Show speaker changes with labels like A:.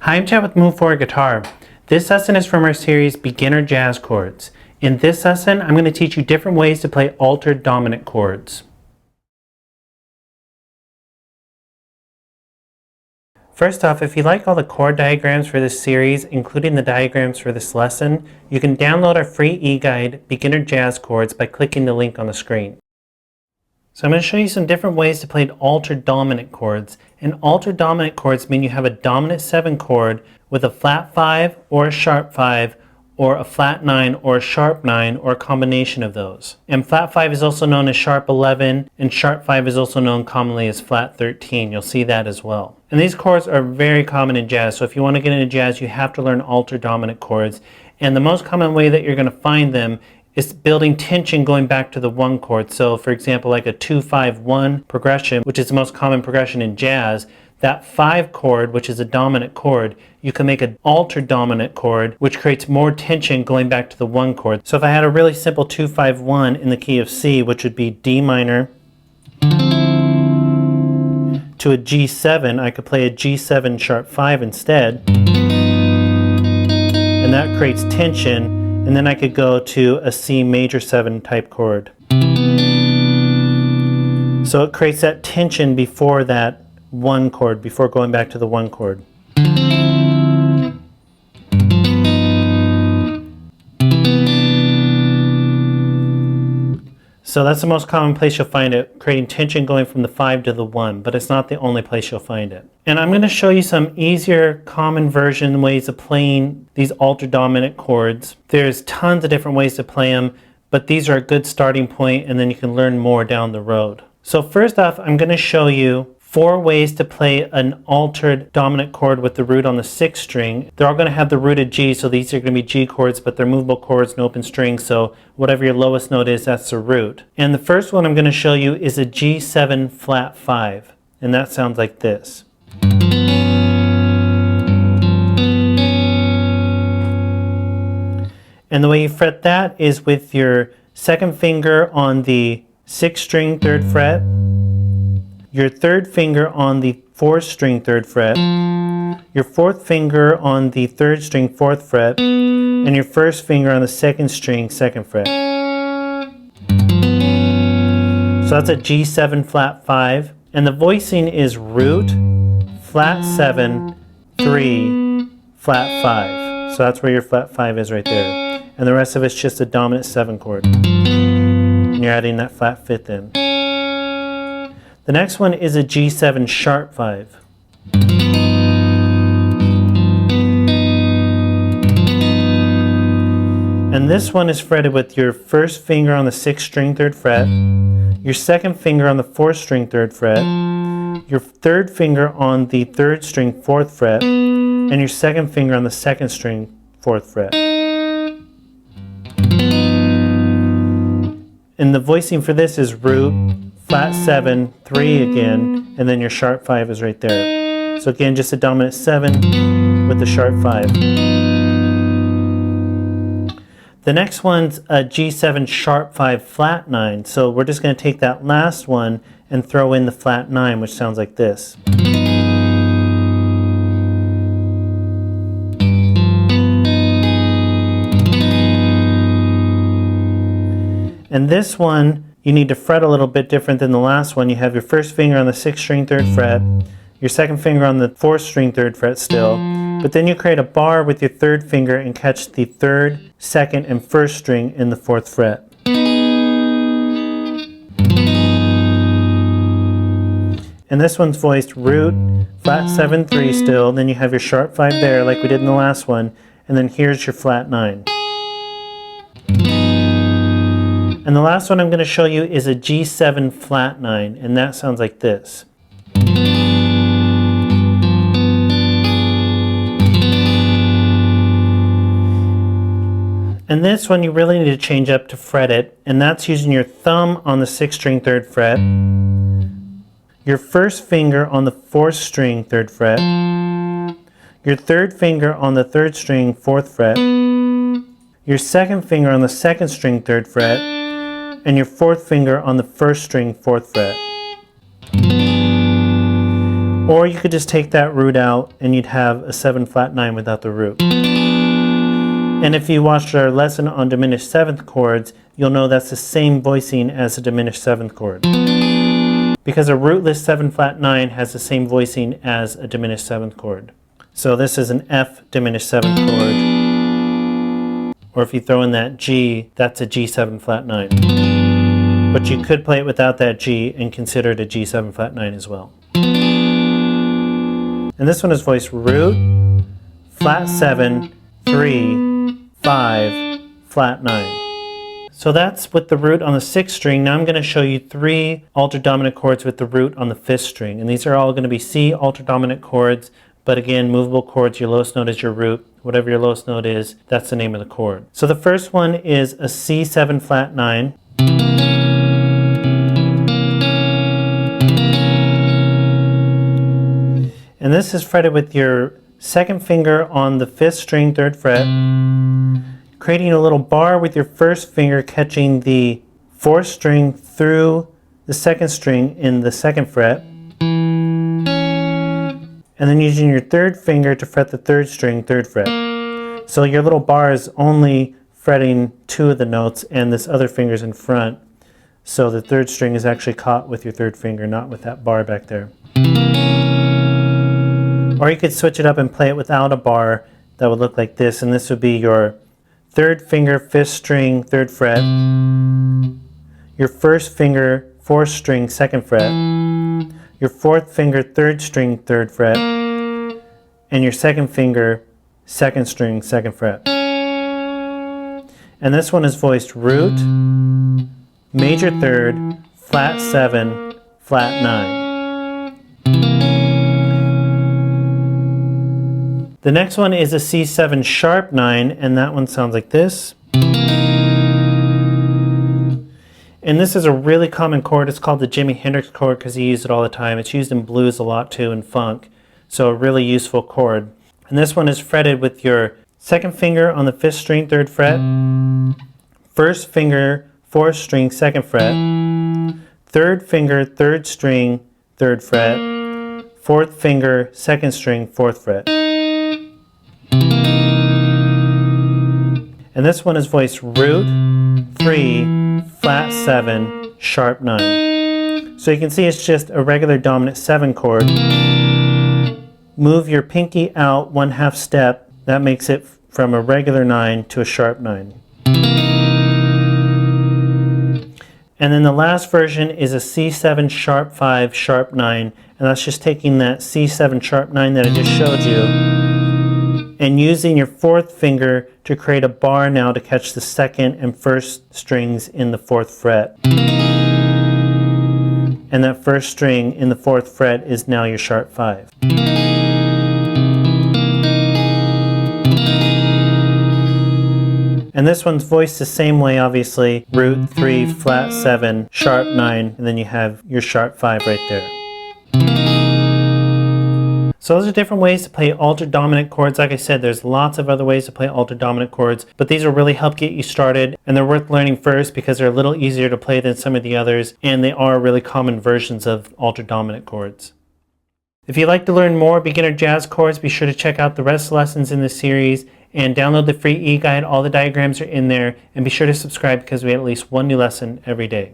A: Hi, I'm Chad with Move Forward Guitar. This lesson is from our series Beginner Jazz Chords. In this lesson, I'm going to teach you different ways to play altered dominant chords. First off, if you like all the chord diagrams for this series, including the diagrams for this lesson, you can download our free eGuide, Beginner Jazz Chords, by clicking the link on the screen. So I'm going to show you some different ways to play altered dominant chords. And altered dominant chords mean you have a dominant 7 chord with a flat 5 or a sharp 5 or a flat 9 or a sharp 9 or a combination of those. And flat 5 is also known as sharp 11 and sharp 5 is also known commonly as flat 13. You'll see that as well. And these chords are very common in jazz. So if you want to get into jazz, you have to learn altered dominant chords. And the most common way that you're going to find them is building tension going back to the 1 chord. So for example, like a 2-5-1 progression, which is the most common progression in jazz, that 5 chord, which is a dominant chord, you can make an altered dominant chord, which creates more tension going back to the 1 chord. So if I had a really simple 2-5-1 in the key of C, which would be D minor to a G7, I could play a G7 sharp 5 instead, and that creates tension. And then I could go to a C major 7 type chord. So it creates that tension before that 1 chord, before going back to the 1 chord. So that's the most common place you'll find it, creating tension going from the 5 to the 1, but it's not the only place you'll find it. And I'm going to show you some easier common version ways of playing these altered dominant chords. There's tons of different ways to play them, but these are a good starting point and then you can learn more down the road. So first off, I'm going to show you 4 ways to play an altered dominant chord with the root on the 6th string. They're all going to have the root of G, so these are going to be G chords, but they're movable chords and open strings, so whatever your lowest note is, that's the root. And the first one I'm going to show you is a G7 flat 5, and that sounds like this. And the way you fret that is with your 2nd finger on the 6th string 3rd fret, your 3rd finger on the 4th string 3rd fret, your 4th finger on the 3rd string 4th fret, and your 1st finger on the 2nd string 2nd fret. So that's a G7 flat 5, and the voicing is root, flat 7, 3, flat 5. So that's where your flat 5 is right there. And the rest of it's just a dominant 7 chord. And you're adding that flat 5th in. The next one is a G7 sharp 5. And this one is fretted with your 1st finger on the 6th string 3rd fret, your 2nd finger on the 4th string 3rd fret, your 3rd finger on the 3rd string 4th fret, and your 2nd finger on the 2nd string 4th fret. And the voicing for this is root, flat 7, 3 again, and then your sharp 5 is right there. So again, just a dominant 7 with the sharp 5. The next one's a G7 sharp 5 flat 9. So we're just going to take that last one and throw in the flat 9, which sounds like this. And this one, you need to fret a little bit different than the last one. You have your 1st finger on the 6th string 3rd fret, your 2nd finger on the 4th string 3rd fret still, but then you create a bar with your 3rd finger and catch the 3rd, 2nd, and 1st string in the 4th fret. And this one's voiced root, flat 7, 3 still, then you have your sharp 5 there like we did in the last one, and then here's your flat 9. And the last one I'm going to show you is a G7 flat 9, and that sounds like this. And this one you really need to change up to fret it, and that's using your thumb on the 6th string 3rd fret, your 1st finger on the 4th string 3rd fret, your 3rd finger on the 3rd string 4th fret, your 2nd finger on the 2nd string 3rd fret, and your 4th finger on the 1st string 4th fret. Or you could just take that root out and you'd have a 7 flat 9 without the root. And if you watched our lesson on diminished 7th chords, you'll know that's the same voicing as a diminished 7th chord. Because a rootless 7 flat 9 has the same voicing as a diminished 7th chord. So this is an F diminished 7th chord. Or if you throw in that G, that's a G7 flat 9. But you could play it without that G and consider it a G7 flat 9 as well. And this one is voiced root, flat 7, 3, 5, flat 9. So that's with the root on the 6th string. Now I'm going to show you 3 altered dominant chords with the root on the 5th string. And these are all going to be C altered dominant chords, but again, movable chords. Your lowest note is your root. Whatever your lowest note is, that's the name of the chord. So the first one is a C7 flat 9. And this is fretted with your 2nd finger on the 5th string, 3rd fret, creating a little bar with your 1st finger catching the 4th string through the 2nd string in the 2nd fret, and then using your 3rd finger to fret the 3rd string, 3rd fret. So your little bar is only fretting 2 of the notes and this other finger's in front. So the 3rd string is actually caught with your 3rd finger, not with that bar back there. Or you could switch it up and play it without a bar. That would look like this, and this would be your 3rd finger, 5th string, 3rd fret, your 1st finger, 4th string, 2nd fret, your 4th finger, 3rd string, 3rd fret, and your 2nd finger, 2nd string, 2nd fret. And this one is voiced root, major 3rd, flat 7, flat 9. The next one is a C7 sharp 9, and that one sounds like this. And this is a really common chord. It's called the Jimi Hendrix chord because he used it all the time. It's used in blues a lot too, and funk. So a really useful chord. And this one is fretted with your 2nd finger on the 5th string, 3rd fret, 1st finger, 4th string, 2nd fret, 3rd finger, 3rd string, 3rd fret, 4th finger, 2nd string, 4th fret. And this one is voiced root, 3, flat 7, sharp 9. So you can see it's just a regular dominant 7 chord. Move your pinky out 1/2 step. That makes it from a regular 9 to a sharp 9. And then the last version is a C7 sharp 5, sharp 9. And that's just taking that C7 sharp 9 that I just showed you and using your 4th finger to create a bar now to catch the 2nd and 1st strings in the 4th fret. And that 1st string in the 4th fret is now your sharp 5. And this one's voiced the same way, obviously. Root, 3, flat 7, sharp 9, and then you have your sharp 5 right there. So those are different ways to play altered dominant chords. Like I said, there's lots of other ways to play altered dominant chords, but these will really help get you started, and they're worth learning first because they're a little easier to play than some of the others, and they are really common versions of altered dominant chords. If you'd like to learn more beginner jazz chords, be sure to check out the rest of the lessons in this series and download the free eGuide. All the diagrams are in there, and be sure to subscribe because we have at least one new lesson every day.